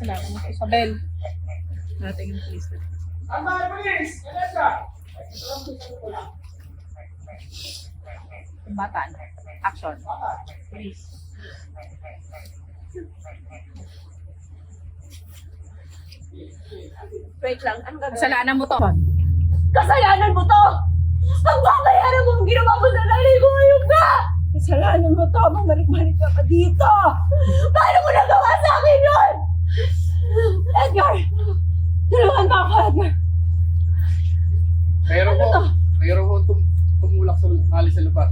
Salamat mo, Isabel. Natin yung police. Batan. Action. Police. Wait lang, ano gagawin? Kasalanan mo to. Kasalanan mo to! Ang babayaran mo ang ginawa mo sa nanay ko ngayon ka! Kasalanan mo to, bumalik-balik ka pa dito! Paano mo nagawa sa akin yun? Edgar! Tulungan mo ako, Edgar! Mayroon ko tumulak sa alis sa lupa.